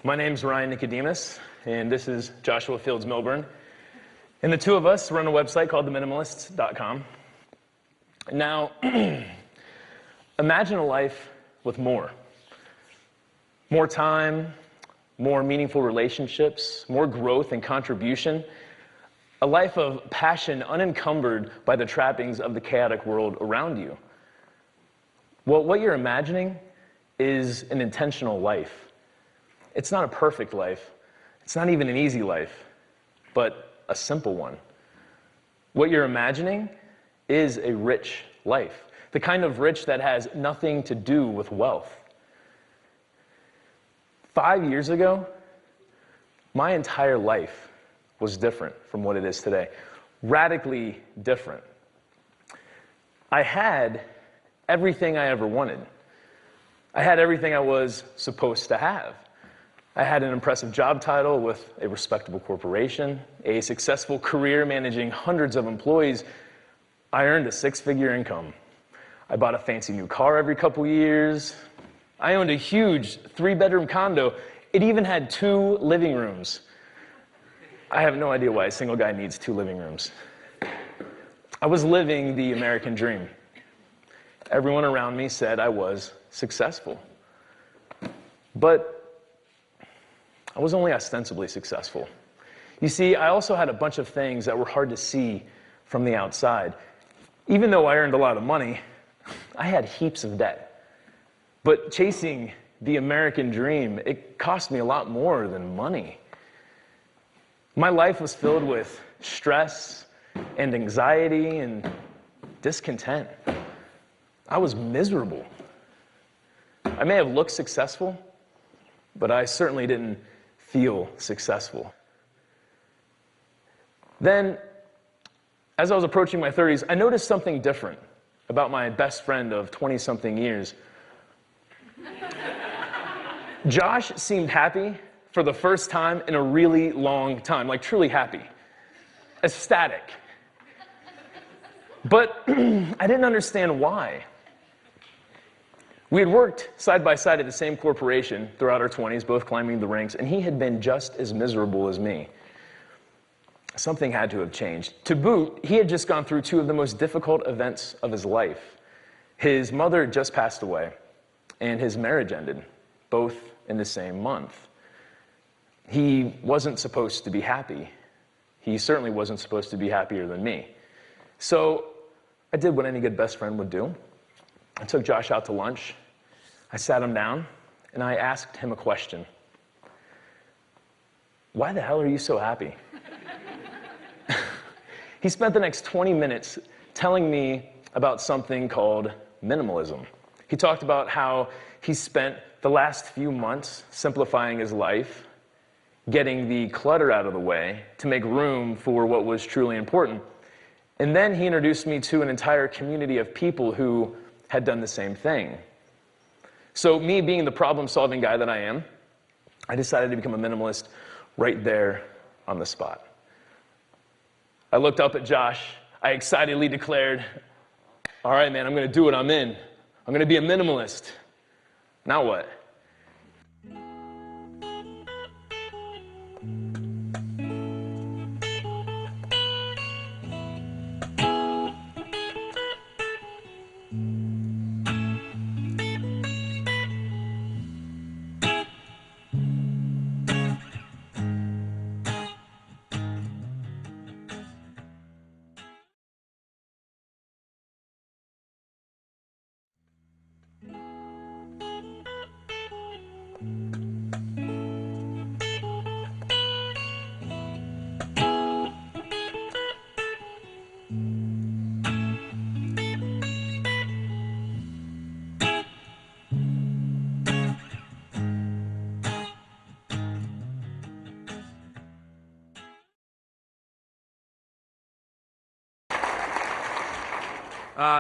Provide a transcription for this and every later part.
My name's Ryan Nicodemus, and this is Joshua Fields Milburn. And the two of us run a website called theminimalists.com. Now, imagine a life with more. More time, more meaningful relationships, more growth and contribution. A life of passion unencumbered by the trappings of the chaotic world around you. Well, what you're imagining is an intentional life. It's not a perfect life. It's not even an easy life, but a simple one. What you're imagining is a rich life, the kind of rich that has nothing to do with wealth. 5 years ago, my entire life was different from what it is today. Radically different. I had everything I ever wanted. I had everything I was supposed to have. I had an impressive job title with a respectable corporation, a successful career managing hundreds of employees. I earned a six-figure income. I bought a fancy new car every couple years. I owned a huge 3-bedroom condo. It even had 2 living rooms. I have no idea why a single guy needs 2 living rooms. I was living the American dream. Everyone around me said I was successful. But I was only ostensibly successful. You see, I also had a bunch of things that were hard to see from the outside. Even though I earned a lot of money, I had heaps of debt. But chasing the American dream, it cost me a lot more than money. My life was filled with stress and anxiety and discontent. I was miserable. I may have looked successful, but I certainly didn't feel successful. Then, as I was approaching my 30s, I noticed something different about my best friend of 20-something years. Josh seemed happy for the first time in a really long time, like truly happy, ecstatic. But I didn't understand why. We had worked side by side at the same corporation throughout our 20s, both climbing the ranks, and he had been just as miserable as me. Something had to have changed. To boot, he had just gone through 2 of the most difficult events of his life. His mother had just passed away, and his marriage ended, both in the same month. He wasn't supposed to be happy. He certainly wasn't supposed to be happier than me. So I did what any good best friend would do. I took Josh out to lunch. I sat him down, and I asked him a question. Why the hell are you so happy? He spent the next 20 minutes telling me about something called minimalism. He talked about how he spent the last few months simplifying his life, getting the clutter out of the way to make room for what was truly important. And then he introduced me to an entire community of people who had done the same thing. So me being the problem-solving guy that I am, I decided to become a minimalist right there on the spot. I looked up at Josh. I excitedly declared, all right, man, I'm going to do it. I'm in. I'm going to be a minimalist. Now what?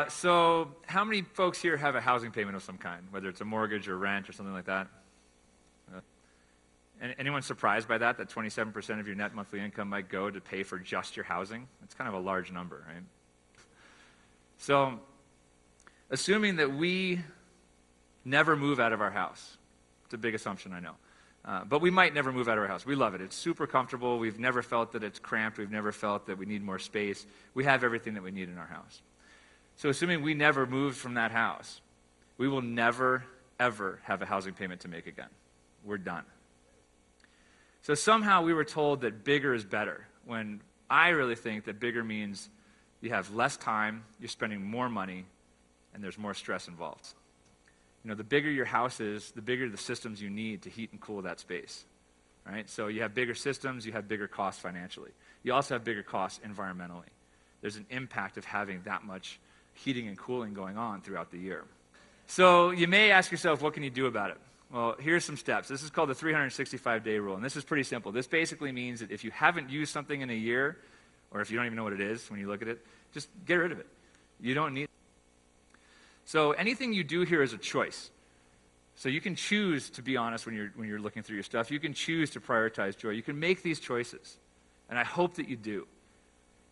So how many folks here have a housing payment of some kind, whether it's a mortgage or rent or something like that? Anyone surprised by that 27% of your net monthly income might go to pay for just your housing? It's kind of a large number, right? So, assuming that we never move out of our house, it's a big assumption, I know. But we might never move out of our house. We love it. It's super comfortable. We've never felt that it's cramped. We've never felt that we need more space. We have everything that we need in our house. So assuming we never moved from that house, we will never, ever have a housing payment to make again. We're done. So somehow we were told that bigger is better, when I really think that bigger means you have less time, you're spending more money, and there's more stress involved. You know, the bigger your house is, the bigger the systems you need to heat and cool that space, right? So you have bigger systems, you have bigger costs financially. You also have bigger costs environmentally. There's an impact of having that much heating and cooling going on throughout the year. So you may ask yourself, what can you do about it? Well, here's some steps. This is called the 365-day rule, and this is pretty simple. This basically means that if you haven't used something in a year, or if you don't even know what it is when you look at it, just get rid of it. You don't need it. So anything you do here is a choice. So you can choose to be honest when you're looking through your stuff. You can choose to prioritize joy. You can make these choices, and I hope that you do.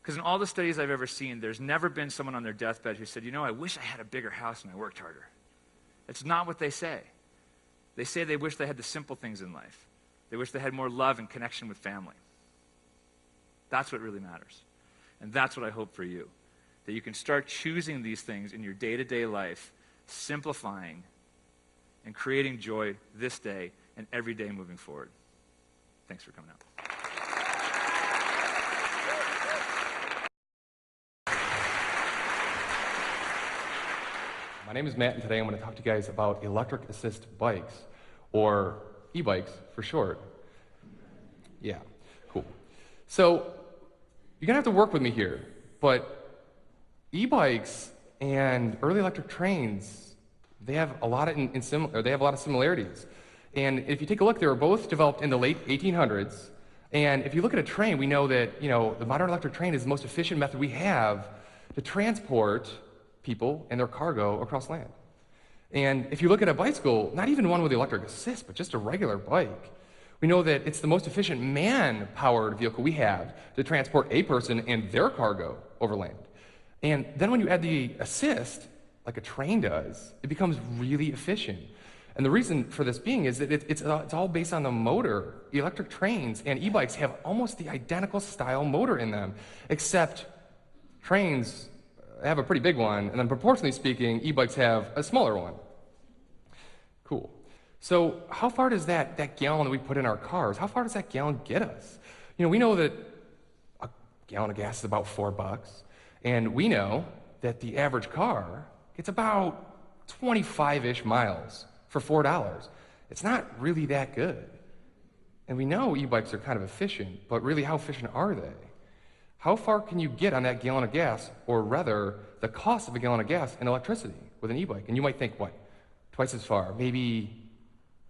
Because in all the studies I've ever seen, there's never been someone on their deathbed who said, you know, I wish I had a bigger house and I worked harder. It's not what they say. They say they wish they had the simple things in life. They wish they had more love and connection with family. That's what really matters. And that's what I hope for you. That you can start choosing these things in your day-to-day life, simplifying and creating joy this day and every day moving forward. Thanks for coming out. My name is Matt, and today I'm going to talk to you guys about electric assist bikes, or e-bikes for short. Yeah, cool. So you're going to have to work with me here, but e-bikes and early electric trains, they have a lot of similarities. And if you take a look, they were both developed in the late 1800s. And if you look at a train, we know that, you know, the modern electric train is the most efficient method we have to transport people and their cargo across land. And if you look at a bicycle, not even one with electric assist, but just a regular bike, we know that it's the most efficient man-powered vehicle we have to transport a person and their cargo over land. And then when you add the assist, like a train does, it becomes really efficient. And the reason for this being is that it's all based on the motor. Electric trains and e-bikes have almost the identical style motor in them, except trains have a pretty big one, and then proportionally speaking, e-bikes have a smaller one. Cool. So how far does that gallon that we put in our cars, how far does that gallon get us? You know, we know that a gallon of gas is about $4, and we know that the average car gets about 25-ish miles for $4. It's not really that good. And we know e-bikes are kind of efficient, but really how efficient are they? How far can you get on that gallon of gas, or rather, the cost of a gallon of gas in electricity with an e-bike? And you might think, what, twice as far, maybe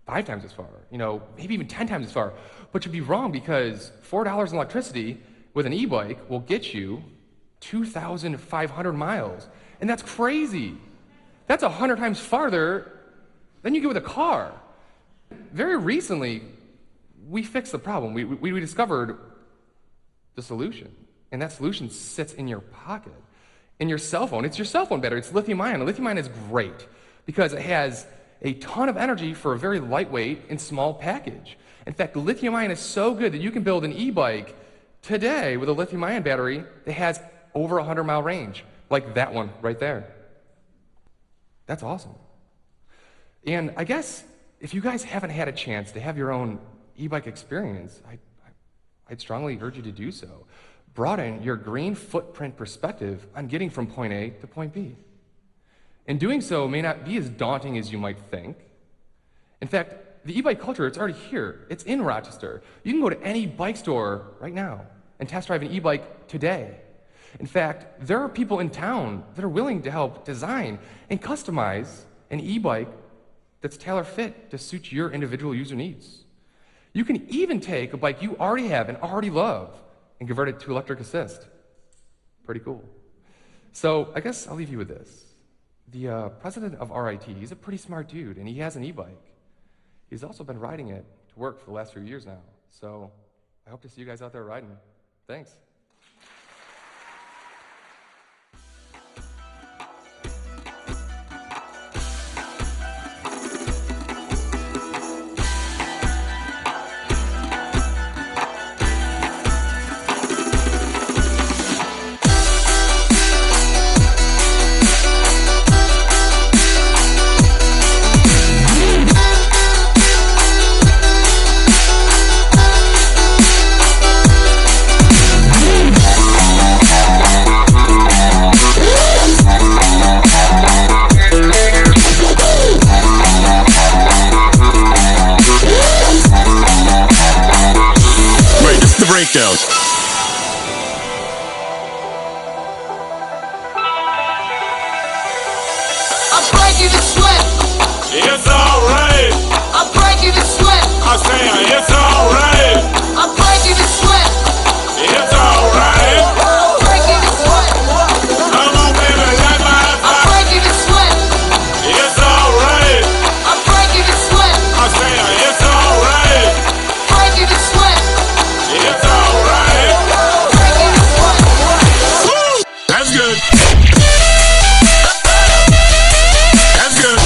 5 times as far, you know, maybe even 10 times as far. But you'd be wrong, because $4 in electricity with an e-bike will get you 2,500 miles. And that's crazy. That's 100 times farther than you get with a car. Very recently, we fixed the problem. We discovered the solution. And that solution sits in your pocket, in your cell phone. It's your cell phone battery. It's lithium-ion. And lithium-ion is great because it has a ton of energy for a very lightweight and small package. In fact, lithium-ion is so good that you can build an e-bike today with a lithium-ion battery that has over 100-mile range, like that one right there. That's awesome. And I guess if you guys haven't had a chance to have your own e-bike experience, I'd strongly urge you to do so. Broaden your green footprint perspective on getting from point A to point B. And doing so may not be as daunting as you might think. In fact, the e-bike culture, it's already here. It's in Rochester. You can go to any bike store right now and test drive an e-bike today. In fact, there are people in town that are willing to help design and customize an e-bike that's tailor-fit to suit your individual user needs. You can even take a bike you already have and already love and convert it to electric assist. Pretty cool. So I guess I'll leave you with this. The president of RIT, he's a pretty smart dude, and he has an e-bike. He's also been riding it to work for the last few years now. So I hope to see you guys out there riding. Thanks. breakdown. I'm breaking the sweat. It's alright. I'm breaking the sweat. I say it's alright. I'm breaking the sweat. It's alright. I'm breaking the sweat. Come on, baby, light my I'm fire. breaking the sweat. It's alright. I'm breaking the sweat. I say it's alright. Breaking the sweat. It's alright. Breaking the sweat. Woo! That's good. That's good.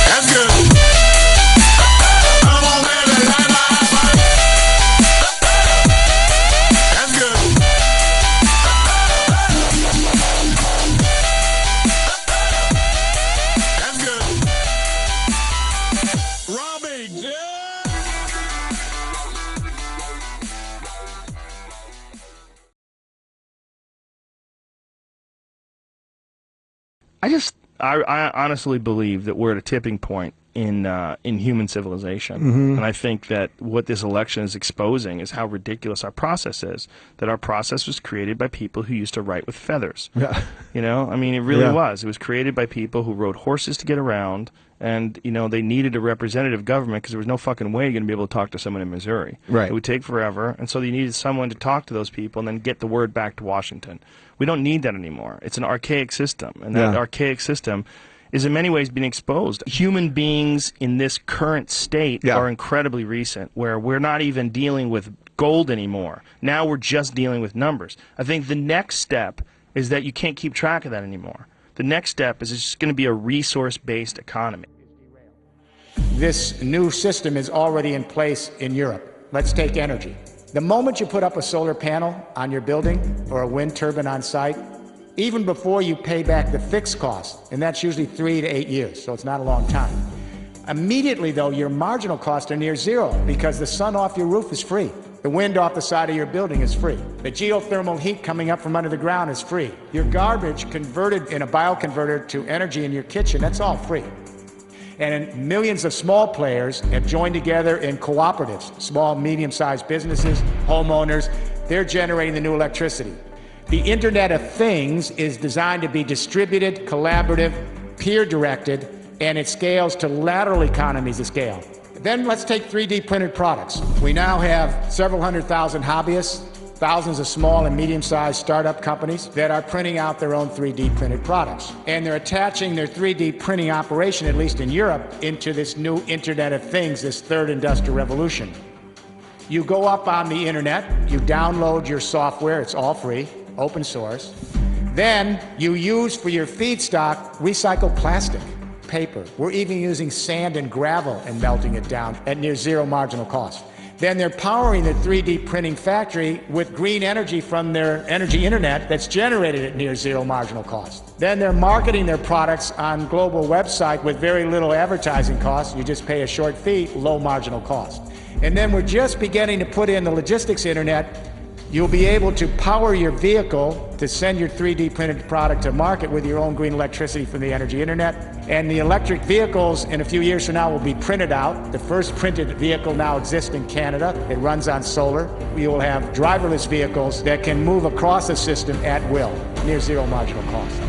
That's good. Come on, baby, light my fire. That's good. That's good. Robbie, yeah. I honestly believe that we're at a tipping point in human civilization, and I think that what this election is exposing is how ridiculous our process is. That our process was created by people who used to write with feathers. Yeah. You know, I mean, it really Yeah. was. It was created by people who rode horses to get around, and you know, they needed a representative government because there was no fucking way you're going to be able to talk to someone in Missouri. Right. It would take forever, and so you needed someone to talk to those people and then get the word back to Washington. We don't need that anymore. It's an archaic system, and that Yeah. archaic system is in many ways being exposed. Human beings in this current state Yeah. are incredibly recent, where we're not even dealing with gold anymore. Now we're just dealing with numbers. I think the next step is that you can't keep track of that anymore. The next step is it's just going to be a resource-based economy. This new system is already in place in Europe. Let's take energy. The moment you put up a solar panel on your building or a wind turbine on site, even before you pay back the fixed cost, and that's usually 3 to 8 years, so it's not a long time. Immediately, though, your marginal costs are near zero because the sun off your roof is free. The wind off the side of your building is free. The geothermal heat coming up from under the ground is free. Your garbage converted in a bioconverter to energy in your kitchen, that's all free. And millions of small players have joined together in cooperatives, small, medium-sized businesses, homeowners. They're generating the new electricity. The Internet of Things is designed to be distributed, collaborative, peer-directed, and it scales to lateral economies of scale. Then let's take 3D printed products. We now have several 100,000 hobbyists, thousands of small and medium-sized startup companies that are printing out their own 3D printed products. And they're attaching their 3D printing operation, at least in Europe, into this new Internet of Things, this third industrial revolution. You go up on the internet, you download your software, it's all free, open source. Then you use for your feedstock recycled plastic, paper. We're even using sand and gravel and melting it down at near zero marginal cost. Then they're powering their 3D printing factory with green energy from their energy internet that's generated at near zero marginal cost. Then they're marketing their products on global website with very little advertising cost. You just pay a short fee, low marginal cost. And then we're just beginning to put in the logistics internet. You'll be able to power your vehicle to send your 3D printed product to market with your own green electricity from the energy internet. And the electric vehicles in a few years from now will be printed out. The first printed vehicle now exists in Canada. It runs on solar. We will have driverless vehicles that can move across the system at will, near zero marginal cost.